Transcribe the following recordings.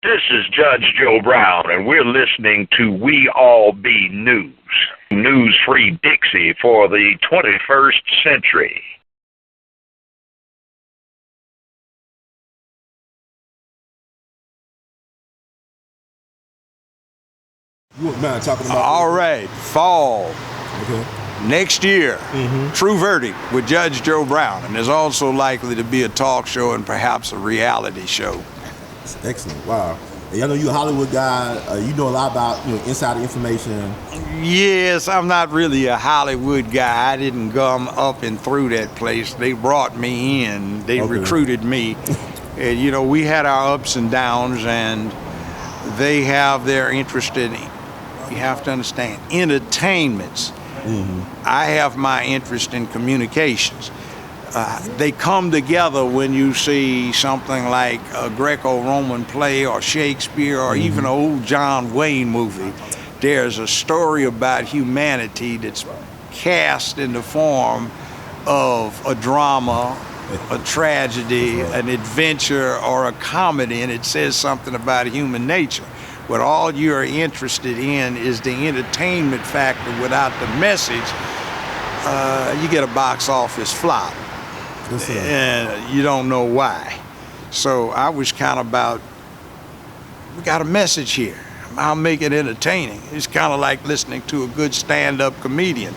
This is Judge Joe Brown, and we're listening to We All Be News. News-free Dixie for the 21st century. You want man talking about? All right, fall. Okay. Next year, True Verdict with Judge Joe Brown, and there's also likely to be a talk show and perhaps a reality show. That's excellent. Wow. Hey, I know you're a Hollywood guy. You know a lot about insider information. Yes, I'm not really a Hollywood guy. I didn't come up and through that place. They brought me in. They recruited me. And we had our ups and downs, and they have their interest in, you have to understand, entertainments. I have my interest in communications. They come together when you see something like a Greco-Roman play or Shakespeare or even an old John Wayne movie. There's a story about humanity that's cast in the form of a drama, a tragedy, an adventure, or a comedy, and it says something about human nature. But all you're interested in is the entertainment factor. Without the message, you get a box office flop. And you don't know why. So I was kind of about, we got a message here. I'll make it entertaining. It's kind of like listening to a good stand-up comedian.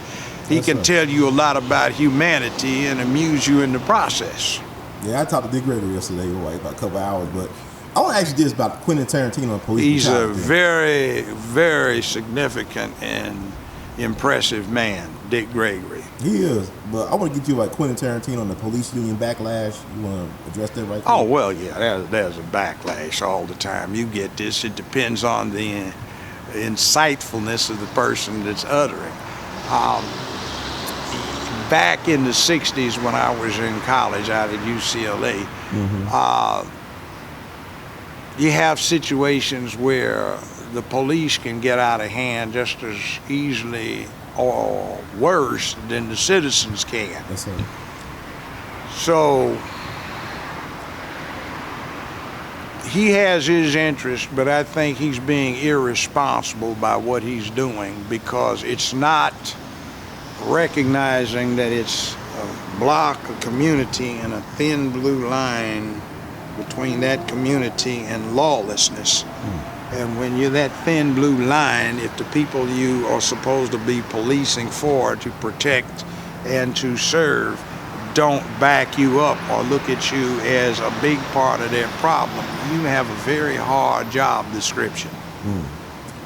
He can tell you a lot about humanity and amuse you in the process. Yeah, I talked to Dick Gregory yesterday, about a couple hours, but I want to ask you this about Quentin Tarantino and Police He's Brutality. a very, very significant and impressive man, Dick Gregory. He is, but I want to get you like Quentin Tarantino and the police union backlash. You want to address that right there? Oh, well, yeah, there's a backlash all the time. You get this. It depends on the insightfulness of the person that's uttering. Back in the 60s when I was in college out at UCLA, you have situations where the police can get out of hand just as easily or worse than the citizens can. That's right. So he has his interest, but I think he's being irresponsible by what he's doing because it's not recognizing that it's a block, a community, and a thin blue line between that community and lawlessness. And when you're that thin blue line, if the people you are supposed to be policing for, to protect and to serve, don't back you up or look at you as a big part of their problem, you have a very hard job description.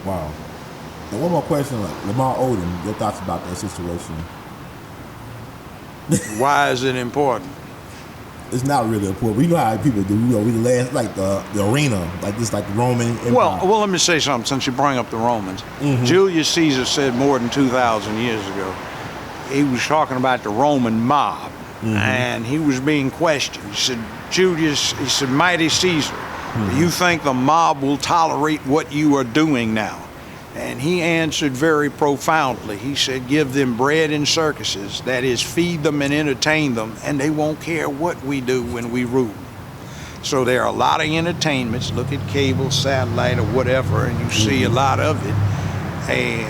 Wow. And one more question, like Lamar Odom, your thoughts about that situation? Why is it important? It's not really important. We know how people do. We the last, like the arena, like this, like the Roman Empire. Well, let me say something since you bring up the Romans. Julius Caesar said more than 2,000 years ago, he was talking about the Roman mob, and he was being questioned. He said, Julius, he said, mighty Caesar, do you think the mob will tolerate what you are doing now? And he answered very profoundly. He said, give them bread and circuses, that is, feed them and entertain them, and they won't care what we do when we rule. So there are a lot of entertainments. Look at cable, satellite, or whatever, and you see a lot of it. And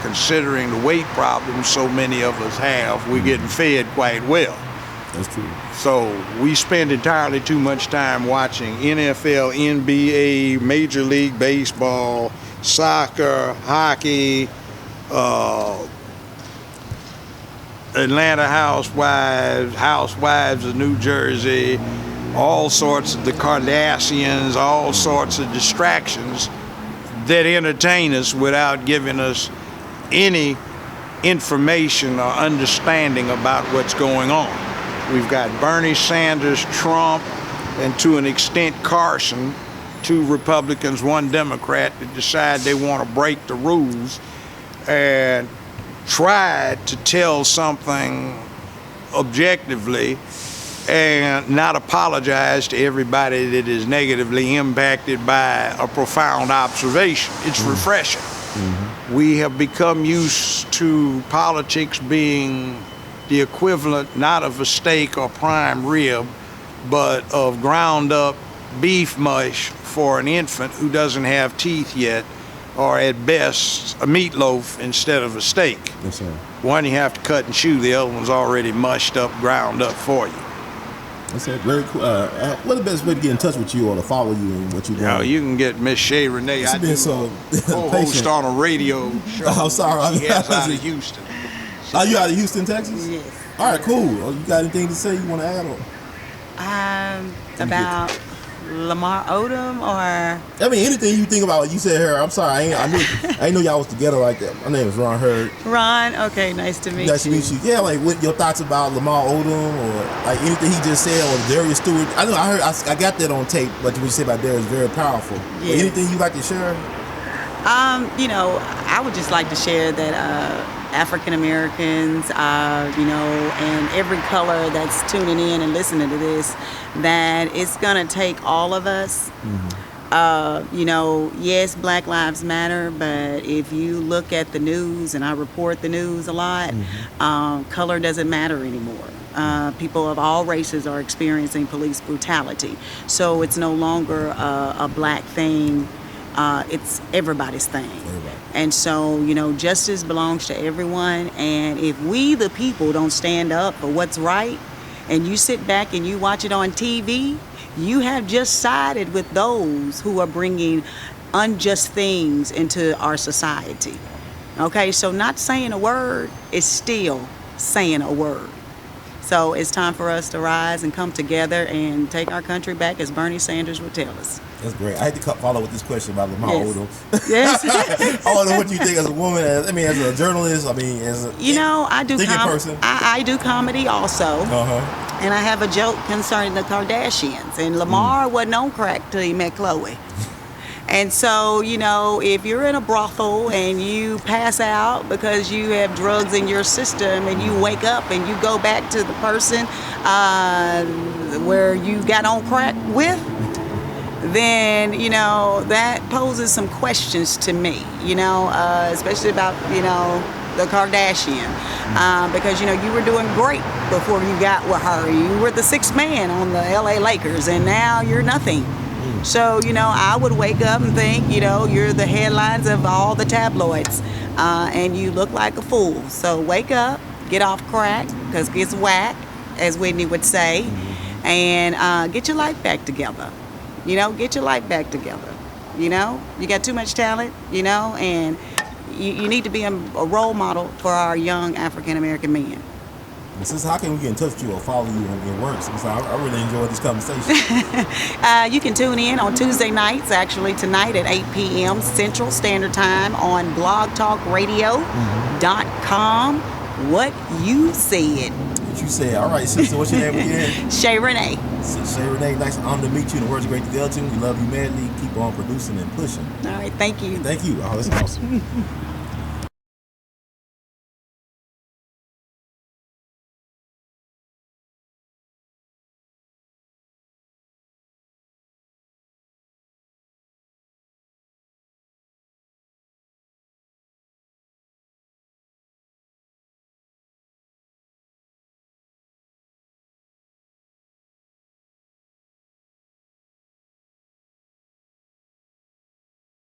considering the weight problems so many of us have, we're getting fed quite well. That's true. So we spend entirely too much time watching NFL, NBA, Major League Baseball, soccer, hockey, Atlanta Housewives of New Jersey, all sorts of the Kardashians, all sorts of distractions that entertain us without giving us any information or understanding about what's going on. We've got Bernie Sanders, Trump, and to an extent Carson, 2 Republicans, 1 Democrat, that decide they want to break the rules and try to tell something objectively and not apologize to everybody that is negatively impacted by a profound observation. It's refreshing. We have become used to politics being the equivalent not of a steak or prime rib, but of ground up beef mush for an infant who doesn't have teeth yet, or at best a meatloaf instead of a steak. Yes, sir. One you have to cut and chew, the other one's already mushed up, ground up for you. That's it. Very cool. What's the best way to get in touch with you or to follow you and what you do? Now, you can get Miss Shay-REnae. She's been so co-host on a radio show. Oh, sorry. She has out of Houston. Oh, you out of Houston, Texas? Yes. All right, cool. Oh, you got anything to say you want to add on? About Lamar Odom, or I mean, anything you think about. You said her. I'm sorry. I didn't know y'all was together like that. My name is Ron Hurd. Ron. Okay, nice to meet you. Nice to meet you. Yeah, like what your thoughts about Lamar Odom, or like anything he just said, or Darius Stewart. I know I got that on tape, but what you said about Darius is very powerful. Yeah. Anything you like to share? I would just like to share that African Americans, and every color that's tuning in and listening to this, that it's gonna take all of us. Yes, Black Lives Matter, but if you look at the news, and I report the news a lot, color doesn't matter anymore. People of all races are experiencing police brutality, so it's no longer a black thing. It's everybody's thing. And so, justice belongs to everyone. And if we, the people, don't stand up for what's right, and you sit back and you watch it on TV, you have just sided with those who are bringing unjust things into our society. Okay, so not saying a word is still saying a word. So it's time for us to rise and come together and take our country back, as Bernie Sanders would tell us. That's great. I had to follow with this question about Lamar Odom. Yes. I want to know what you think as a woman, as a journalist. I mean, as a I do person. I do comedy also. And I have a joke concerning the Kardashians. And Lamar wasn't on crack till he met Khloe. And so, if you're in a brothel and you pass out because you have drugs in your system, and you wake up and you go back to the person where you got on crack with, then, that poses some questions to me, especially about, the Kardashian. Because, you were doing great before you got with her. You were the sixth man on the L.A. Lakers, and now you're nothing. So, I would wake up and think, you're the headlines of all the tabloids, and you look like a fool. So wake up, get off crack, because it's whack, as Whitney would say, and get your life back together. Get your life back together. You got too much talent, and you need to be a role model for our young African-American men. Sis, how can we get in touch with you or follow you in your work? So I really enjoyed this conversation. You can tune in on Tuesday nights, actually tonight at 8 p.m. Central Standard Time on blogtalkradio.com. What you said. What you said. All right, sister, what's your name again? Shay-REnae. Shay-REnae, nice and honored to meet you. The words are great to go to. We love you madly. Keep on producing and pushing. All right, thank you. Thank you. Oh, that's awesome.